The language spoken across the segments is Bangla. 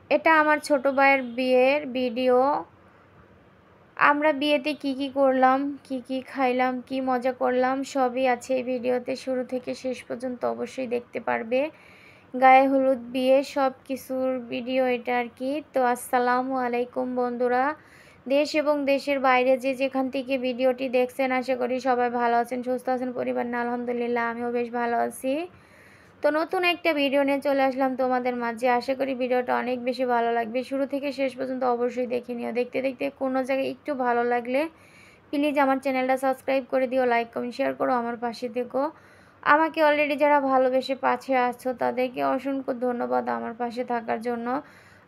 এটা আমার ছোট ভাইয়ের বিয়ের ভিডিও। আমরা বিয়েতে কি করলাম, কি খাইলাম, কি মজা করলাম সবই আছে এই ভিডিওতে। শুরু থেকে শেষ পর্যন্ত অবশ্যই দেখতে পারবে। গায়ে হলুদ বিয়ে সব কিছুর ভিডিও এটা আর কি। তো আসসালামু আলাইকুম বন্ধুরা, দেশ এবং দেশের বাইরে যে যেখান থেকে ভিডিওটি দেখছেন, আশা করি সবাই ভালো আছেন, সুস্থ আছেন, পরিবার না আলহামদুলিল্লাহ আমিও বেশ ভালো আছি। তো নতুন একটা ভিডিও নিয়ে চলে আসলাম তোমাদের মাঝে। আশা করি ভিডিওটা অনেক বেশি ভালো লাগবে। শুরু থেকে শেষ পর্যন্ত অবশ্যই দেখে নিও। দেখতে দেখতে কোনো জায়গায় একটু ভালো লাগলে প্লিজ আমার চ্যানেলটা সাবস্ক্রাইব করে দিও, লাইক কমেন্ট শেয়ার করো, আমার পাশে থেকো। আমাকে অলরেডি যারা ভালোবেসে পাশে আছো তাদেরকে অসংখ্য ধন্যবাদ আমার পাশে থাকার জন্য।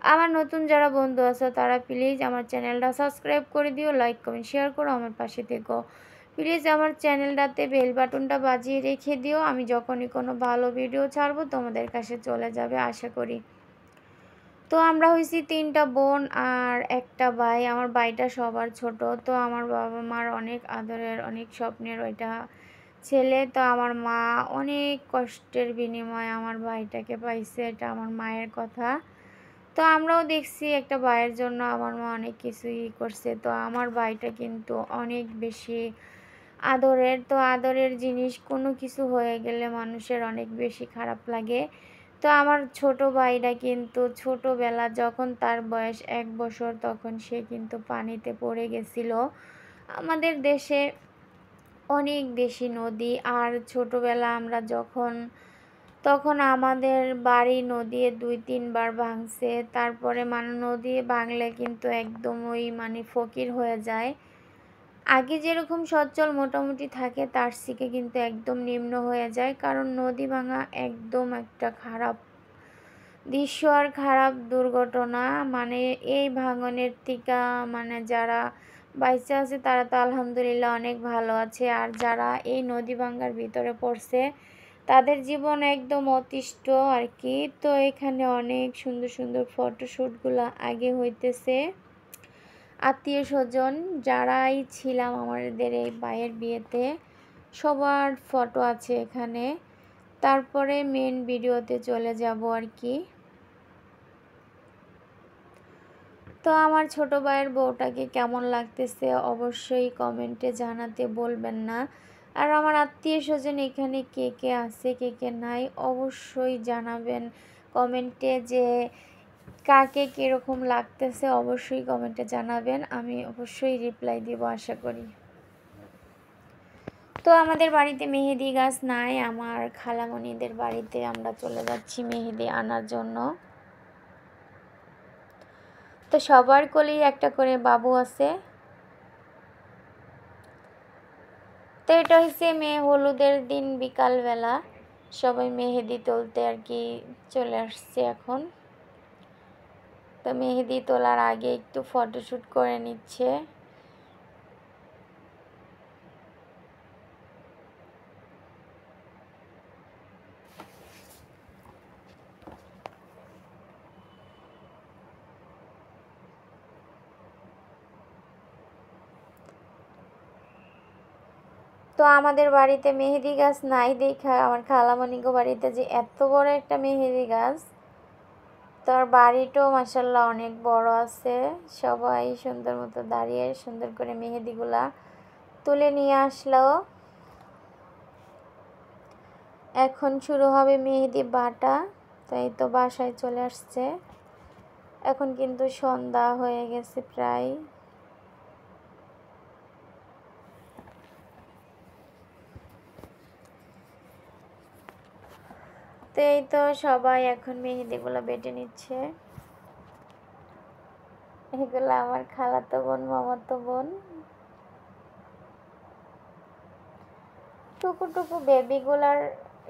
আমার নতুন যারা বন্ধু আছো তারা প্লিজ আমার চ্যানেলটা সাবস্ক্রাইব করে দিও, লাইক কমেন্ট শেয়ার করো, আমার পাশে থেকো। প্লিজ আমার চ্যানেলটাতে বেল বাটনটা বাজিয়ে রেখে দিও। আমি যখনই কোনো ভালো ভিডিও ছাড়বো তোমাদের কাছে চলে যাবে আশা করি। তো আমরা হয়েছি 3টা বোন আর একটা ভাই। আমার ভাইটা সবার ছোট। তো আমার বাবা মার অনেক আদরের, অনেক স্বপ্নের ওইটা ছেলে। তো আমার মা অনেক কষ্টের বিনিময়ে আমার ভাইটাকে পাইছে, এটা আমার মায়ের কথা। তো আমরাও দেখছি একটা ভাইয়ের জন্য আমার মা অনেক কিছুই করছে। তো আমার ভাইটা কিন্তু অনেক বেশি আদরের। তো আদরের জিনিস কোনো কিছু হয়ে গেলে মানুষের অনেক বেশি খারাপ লাগে। তো আমার ছোট ভাইটা কিন্তু ছোটোবেলা যখন তার বয়স 1 বছর তখন সে কিন্তু পানিতে পড়ে গেছিল। আমাদের দেশে অনেক বেশি নদী, আর ছোটোবেলা আমরা তখন আমাদের বাড়ি নদী 2-3 বার ভাঙছে। তারপরে নদী ভাঙলে কিন্তু একদমই ফকির হয়ে যায়। আগে যেরকম সচ্ছল মোটামুটি থাকে তার থেকে কিন্তু একদম নিম্ন হয়ে যায়, কারণ নদী ভাঙা একদম একটা খারাপ দৃশ্য আর খারাপ দুর্ঘটনা। এই ভাঙনের থেকে যারা বাইচে আছে তারা তো আলহামদুলিল্লাহ অনেক ভালো আছে, আর যারা এই নদী ভাঙার ভিতরে পড়ছে তাদের জীবন একদম অতিষ্ঠ আর কি। তো এখানে অনেক সুন্দর সুন্দর ফটোশ্যুটগুলো আগে হইতেছে। আত্মীয় স্বজন যারাই ছিলাম আমাদের এই ভাইয়ের বিয়েতে সবার ফটো আছে এখানে। তারপরে মেন ভিডিওতে চলে যাব আর কি। তো আমার ছোট ভাইয়ের বউটাকে কেমন লাগতেছে অবশ্যই কমেন্টে জানাতে বলবেন না। আর আমার আত্মীয় স্বজন এখানে কে কে আছে কে কে নাই অবশ্যই জানাবেন কমেন্টে, যে কাকে কীরকম লাগতেছে অবশ্যই কমেন্টে জানাবেন, আমি অবশ্যই রিপ্লাই দিব আশা করি। তো আমাদের বাড়িতে মেহেদি গাছ নাই, আমার খালামণিদের বাড়িতে আমরা চলে যাচ্ছি মেহেদি আনার জন্য। তো সবার কোলেই একটা করে বাবু আছে। তো এটা হচ্ছে মেয়ে হলুদের দিন বিকালবেলা সবাই মেহেদি তুলতে আর কি চলে আসছে এখন। তো মেহেদি তোলার আগে একটু ফটোশ্যুট করে নিচ্ছে। তো আমাদের বাড়িতে মেহেদি গাছ নাই দেখা আমার খালামণিগো বাড়িতে যে এত বড় একটা মেহেদি গাছ। তোর বাড়িটাও মাশাআল্লাহ অনেক বড় আছে। সবাই সুন্দর মতো দাঁড়িয়ে সুন্দর করে মেহেদিগুলা তুলে নিয়ে আসলো। এখন শুরু হবে মেহেদি বাটা। তাই তো বাসায় চলে আসছে। এখন কিন্তু সন্ধ্যা হয়ে গেছে প্রায়। তো এই তো সবাই এখন মেহেদিগুলো বেটে নিচ্ছে। এগুলো আমার খালাতো বোন মামাতো বোন। টুকু টুকু বেবিগুলার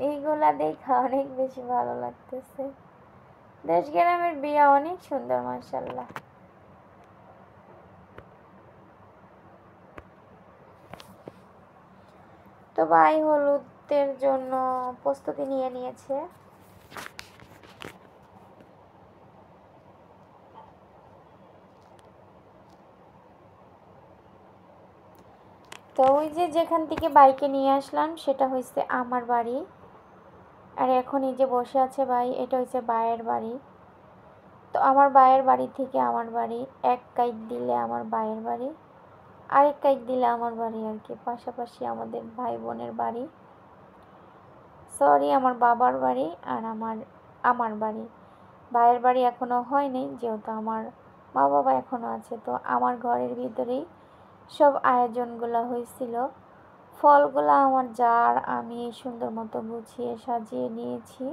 এইগুলা দেখা অনেক বেশি ভালো লাগতেছে। দেশ গ্রামের বিয়ে অনেক সুন্দর মাশাআল্লাহ। তো ভাই হলুদের জন্য প্রস্তুতি নিয়ে নিয়েছে। তো ওই যে যেখান থেকে বাইকে নিয়ে আসলাম সেটা হচ্ছে আমার বাড়ি, আর এখন এই যে বসে আছে ভাই এটা হচ্ছে ভাইয়ের বাড়ি। তো তো আমার ভাইয়ের বাড়ি থেকে আমার বাড়ি 1 কাইক দিলে আমার ভাইয়ের বাড়ি, আরেক কাইক দিলে আমার বাড়ি আর কি। পাশাপাশি আমাদের ভাই বোনের বাড়ি, সরি আমার বাবার বাড়ি আর আমার বাড়ি। ভাইয়ের বাড়ি এখনও হয়নি, যেহেতু আমার মা বাবা এখনও আছে। তো আমার ঘরের ভিতরেই সব আয়োজনগুলো হয়েছিল। ফলগুলো আমার জার আমি সুন্দর মতো গুছিয়ে সাজিয়ে নিয়েছি।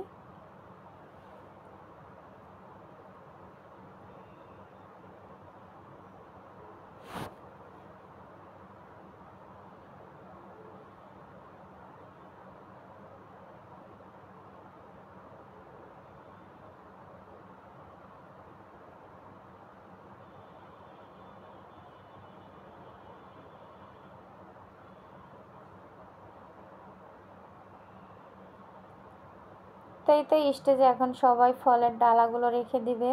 তাই তো স্টেজে এখন সবাই ফলের ডালাগুলো রেখে দিবে।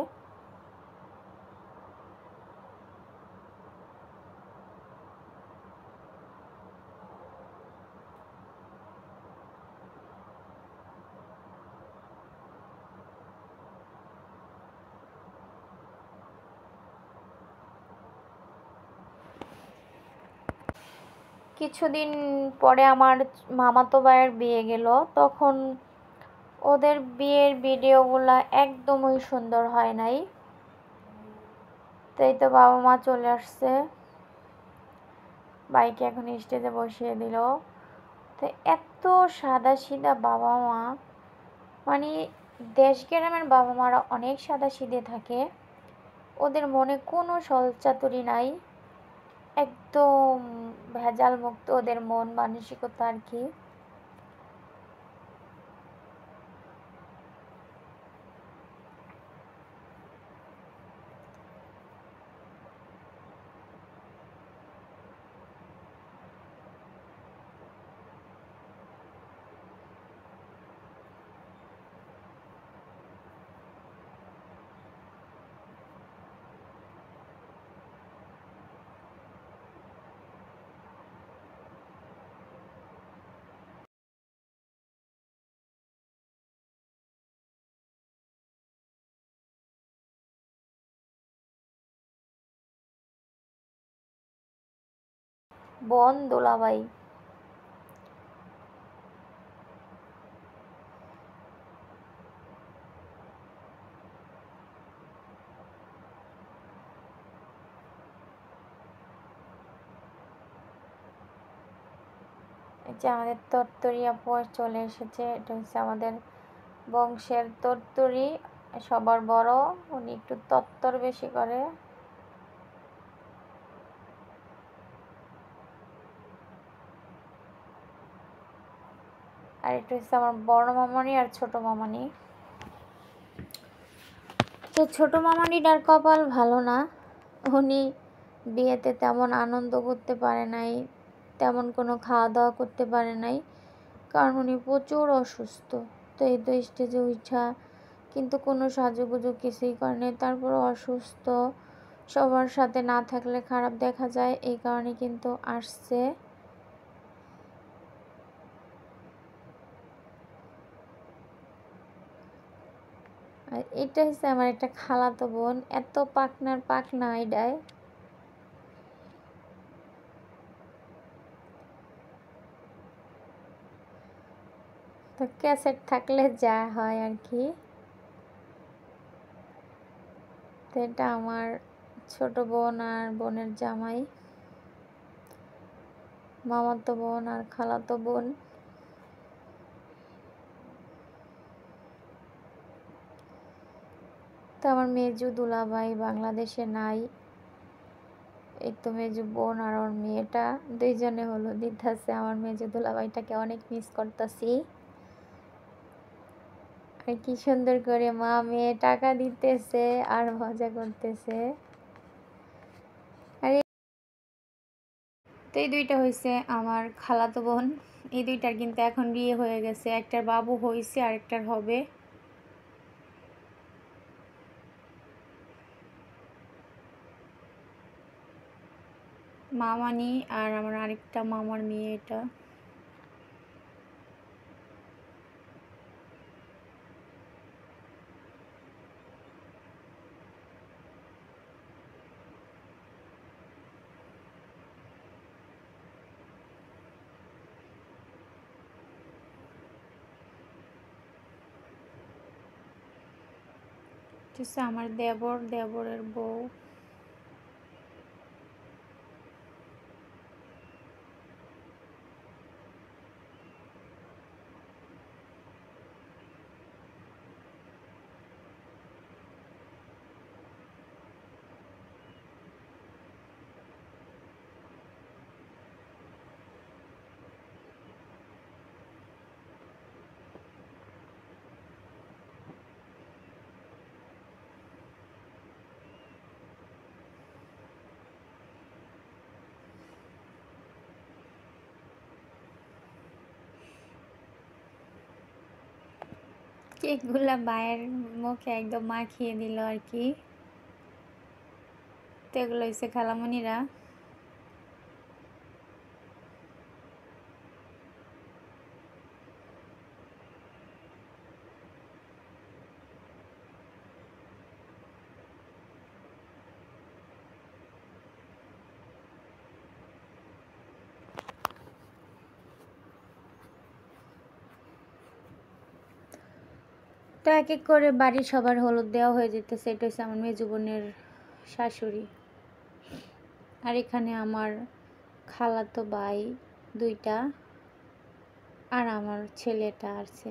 কিছুদিন পরে আমার মামাতো ভাইয়ের বিয়ে গেল, তখন ওদের বিয়ের ভিডিওগুলো একদমই সুন্দর হয় নাই। তাই তো বাবা মা চলে আসছে, বাইকে এখন স্টেজে বসিয়ে দিল। তো এত সাদা সিধা বাবা মা, মানে দেশ গ্রামের বাবা মারা অনেক সাদা সিধে থাকে, ওদের মনে কোনো ছলচাতুরি নাই, একদম ভেজাল মুক্ত ওদের মন মানসিকতা আর কি। বোন দুলাভাই, এই যে আমাদের তরতরি আপু চলে এসেছে। এটা হচ্ছে আমাদের বংশের তরতরি, সবার বড়, উনি একটু তত্তর বেশি করে। আর এটা হচ্ছে আমার বড় মামানি আর ছোট মামানি। তো ছোট মামানিটার কপাল ভালো না, উনি বিয়েতে তেমন আনন্দ করতে পারে নাই, তেমন কোনো খাওয়া দাওয়া করতে পারে নাই, কারণ উনি প্রচুর অসুস্থ। তো এই তো স্টেজে উঠা কিন্তু কোনো সাজুগুজু কিছুই করে নাই, তারপরে অসুস্থ, সবার সাথে না থাকলে খারাপ দেখা যায়, এই কারণে কিন্তু আসছে। আর এটা হচ্ছে আমার একটা খালাতো বোন, এত পাকনার পাকনা এটায়। তো ক্যাসেট থাকলে যা হয় আর কি। তো এটা আমার ছোট বোন আর বোনের জামাই, মামাতো বোন আর খালাতো বোন। তো আমার মেজু দুলাভাই বাংলাদেশে নাই, এই তো মেজু বোন আর ওর মেয়েটা দুইজনে হলো দিতেছে। আমার মেজু দুলাভাইটাকে অনেক মিস করতেছি। আর কি সুন্দর করে মা মেয়ে টাকা দিতেছে আর মজা করতেছে। আর তো এই দুইটা হয়েছে আমার খালাতো বোন, এই দুইটার কিন্তু এখন বিয়ে হয়ে গেছে, একটার বাবু হয়েছে আর একটার হবে। মামানি আর আমার আরেকটা মামার মেয়ে এটা। আমার দেবরের বউ। কেকগুলা মায়ের মুখে একদম মাখিয়ে দিল আর কি। তো এগুলো হচ্ছে খালামণিরা। তো এক এক করে বাড়ির সবার হলুদ দেওয়া হয়ে যেতেছে। এটা হচ্ছে আমার মেজো বোনের শাশুড়ি। আর এখানে আমার খালাতো ভাই দুইটা আর আমার ছেলেটা আছে।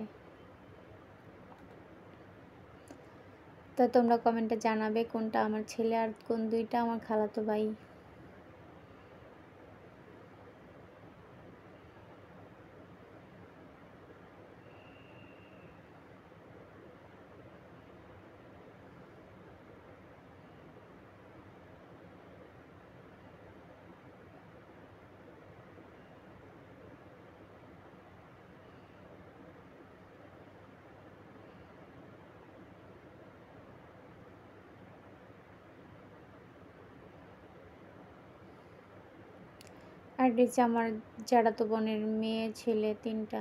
তো তোমরা কমেন্টে জানাবে কোনটা আমার ছেলে আর কোন দুইটা আমার খালাতো ভাই। আর হচ্ছে আমার জাড়াতো বোনের মেয়ে ছেলে তিনটা।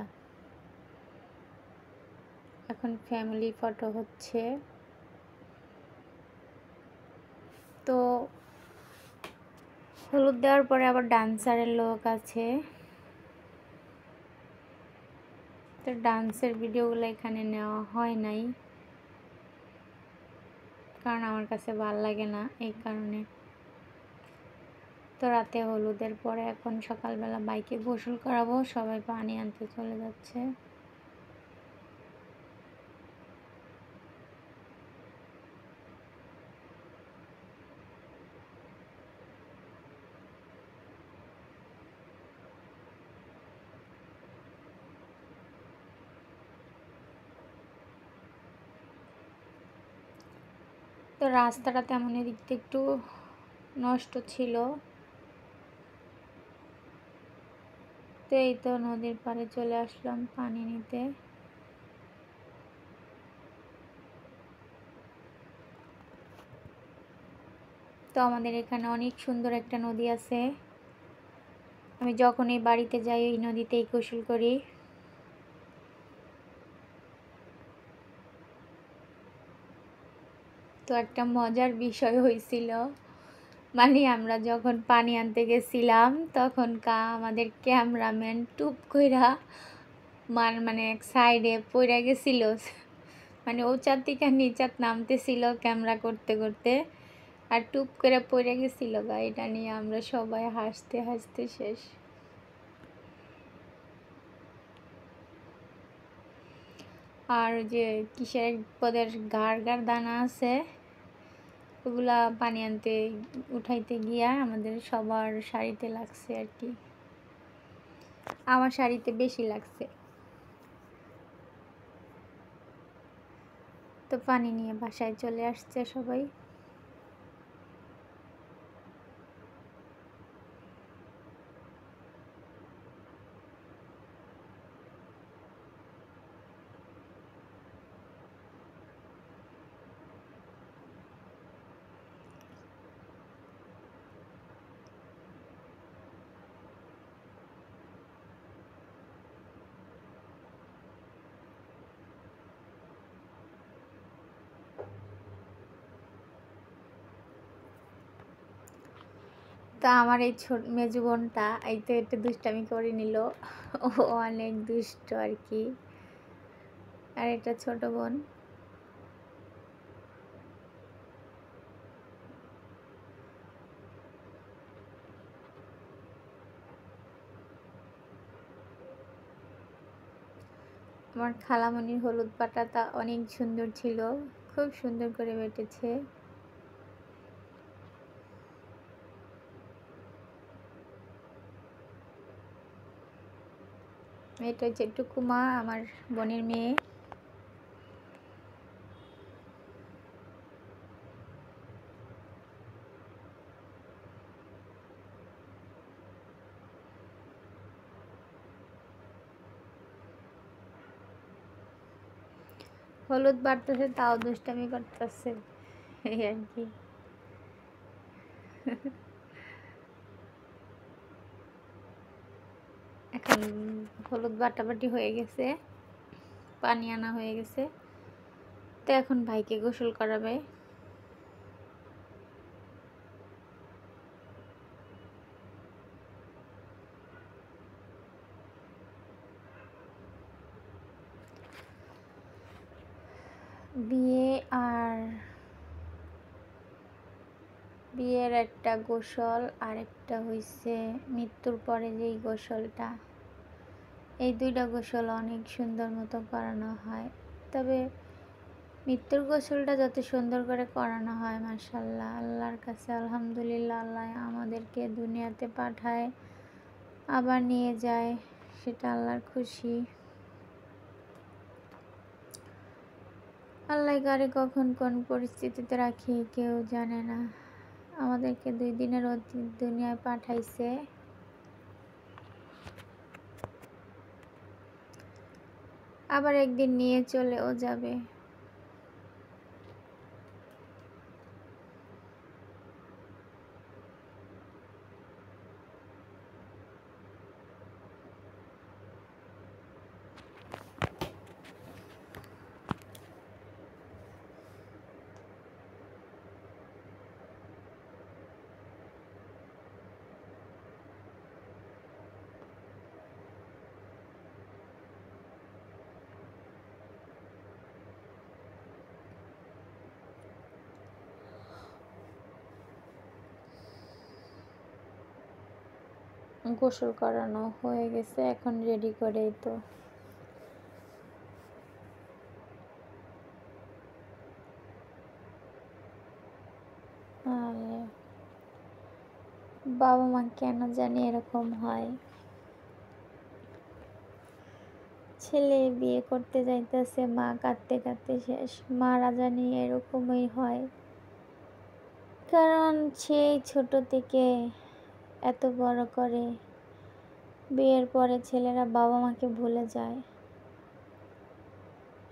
এখন ফ্যামিলি ফটো হচ্ছে। তো হলুদ দেওয়ার পরে আবার ডান্সারের লোক আছে। তো ডান্সের ভিডিওগুলো এখানে নেওয়া হয় নাই, কারণ আমার কাছে ভাল লাগে না এই কারণে। তো রাতে হলুদের পরে এখন সকালবেলা বাইকে গোসল করাবো, সবাই পানি আনতে চলে যাচ্ছে। তো রাস্তাটা তেমন এদিকটা একটু নষ্ট ছিল। তো এই তো নদীর পাড়ে চলে আসলাম পানি নিতে। তো আমাদের এখানে অনেক সুন্দর একটা নদী আছে। আমি যখনই বাড়িতে যাই এই নদীতেই গোসল করি। তো একটা মজার বিষয় হয়েছিল, মানে আমরা যখন পানি আনতে গেছিলাম তখন আমাদের ক্যামেরাম্যান টুপ কইরা মানে এক সাইডে পড়ে গেছিল, মানে উঁচার থেকে নিচাত নামতেছিল ক্যামেরা করতে করতে, আর টুপ করে পড়ে গেছিল গা। এটা নিয়ে আমরা সবাই হাসতে হাসতে শেষ। আর যে কিসের পদের গাড় দানা আছে, ওগুলা পানি আনতে উঠাইতে গিয়া আমাদের সবার শাড়িতে লাগছে আর কি। আমার শাড়িতে বেশি লাগছে। তো পানি নিয়ে বাসায় চলে আসছে সবাই। তা আমার এই ছোট মেজো বোনটা এই তো একটু দুষ্টামি করে নিল, ও অনেক দুষ্ট আর কি। আর এটা ছোট বোন। আমার খালামণির হলুদ বাটাটা অনেক সুন্দর ছিল, খুব সুন্দর করে বেটেছে। এটা হচ্ছে টুকুমা, আমার বোনের মেয়ে। হলুদ বাড়তেছে তাও দুষ্টামি করতেছে, এই আর কি। এখন হলুদ বাটাবাটি হয়ে গেছে, পানি আনা হয়ে গেছে, তো এখন ভাইকে গোসল করাবে। বিয়ে আর বিয়ের একটা গোসল, আর একটা হইছে মৃত্যুর পরে যেই গোসলটা, এই দুইটা গোসল অনেক সুন্দর মতো করানো হয়। তবে মৃত্যুর গোসলটা যত সুন্দর করে করানো হয়, মাশাআল্লাহ, আল্লাহর কাছে আলহামদুলিল্লাহ, আল্লাহ আমাদেরকে দুনিয়াতে পাঠায় আবার নিয়ে যায়, সেটা আল্লাহর খুশি। আল্লাহ কারে কখন কোন পরিস্থিতিতে রাখি কেউ জানে না। আমাদেরকে 2 দিনের দুনিয়ায় পাঠাইছে, আবার একদিন নিয়ে চলেও যাবে। গোসল করানো হয়ে গেছে, এখন রেডি করেই তো। বাবা মা কেন জানি এরকম হয়, ছেলে বিয়ে করতে যাইতেছে, মা কাঁদতে কাঁদতে শেষ, মারা জানি এরকমই হয়। কারণ সেই ছোট থেকে এত বড় করে, বিয়ের পরে ছেলেরা বাবা মাকে ভুলে যায়।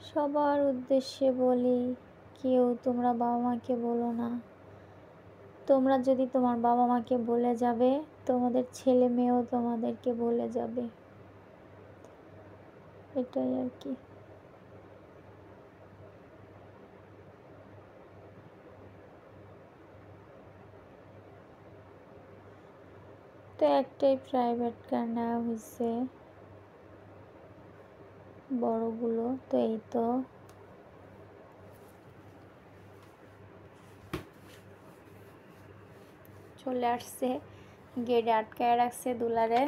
সবার উদ্দেশ্যে বলি, কেউ তোমরা বাবা মাকে বলো না। তোমরা যদি তোমার বাবা মাকে ভুলে যাবে, তোমাদের ছেলে মেয়েও তোমাদেরকে ভুলে যাবে, এটাই আর কি। তো একটাই প্রাইভেট কার নেওয়া হয়েছে, বড়গুলো তো এই তো। চলে আসছে, গেটে আটকায় রাখছে দুলারে।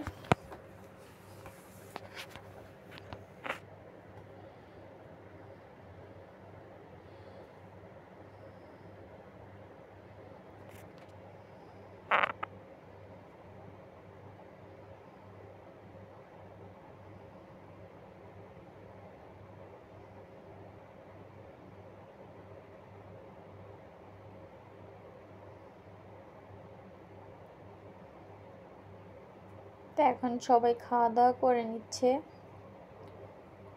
তো এখন সবাই খাওয়া দাওয়া করে নিচ্ছে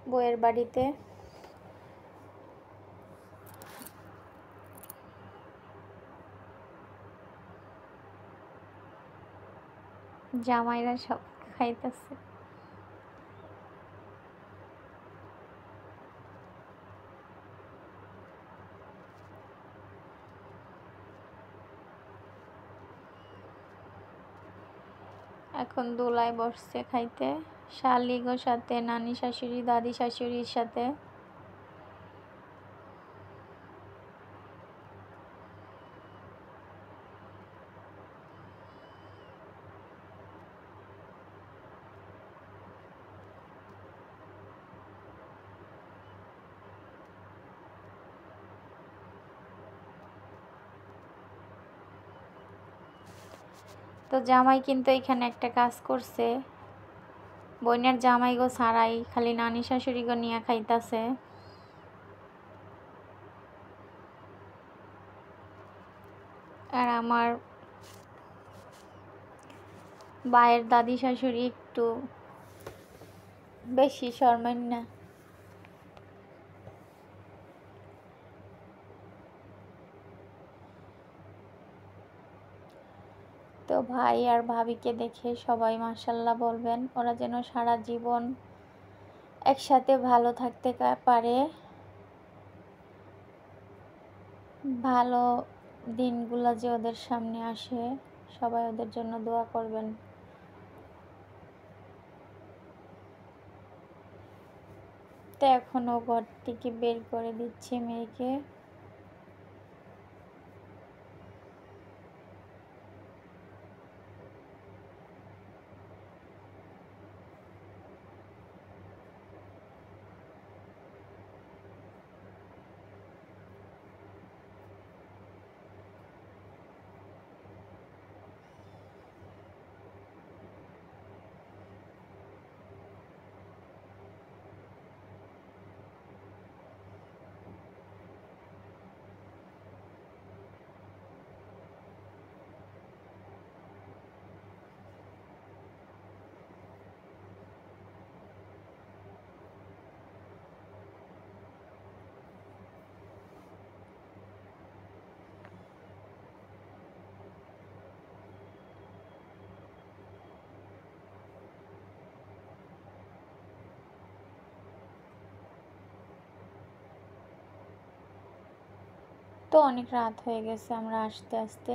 বউয়ের বাড়িতে। জামাইরা সব খাইতেছে। এখন দোলায় বসছে খাইতে, শালিগোর সাথে, নানি শাশুড়ি, দাদি শাশুড়ির সাথে। তো জামাই কিন্তু এখানে একটা কাজ করছে, বোনের জামাই গো ছাড়াই খালি নানি শাশুড়ি গো নিয়ে খাইতাছে। আর আমার বায়ের দাদি শাশুড়ি একটু বেশি শর্মান্য। তো ভাই আর ভাবিকে দেখে সবাই মাশাল্লাহ বলবেন, ওরা যেন সারা জীবন একসাথে ভালো থাকতে পারে, ভালো দিনগুলো যে ওদের সামনে আসে, সবাই ওদের জন্য দোয়া করবেন। তো এখনও ঘর থেকে বের করে দিচ্ছে মেয়েকে। তো অনেক রাত হয়ে গেছে আমরা আসতে আসতে।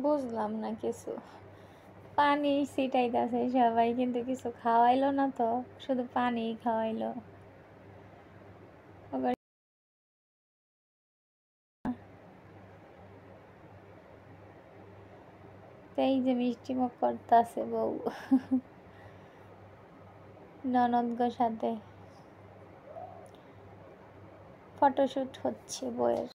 বুঝলাম না কিছু, পানি ছিটাইতেছে সবাই কিন্তু কিছু খাওয়াইলো না, তো শুধু পানি খাওয়াইলো। এই যে মিষ্টি মুখ করতেছে বউ ননদ গো সাথে ফটোশুট হচ্ছে বউয়ের।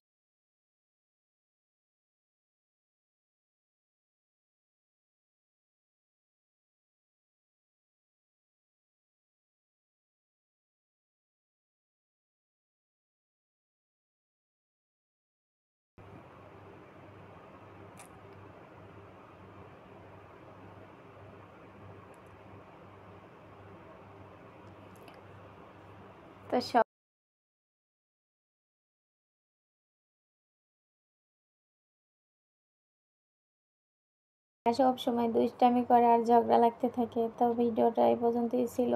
তো সব সময় দুষ্টামি করে আর ঝগড়া লাগতে থাকে। তো ভিডিওটা এই পর্যন্তই ছিল।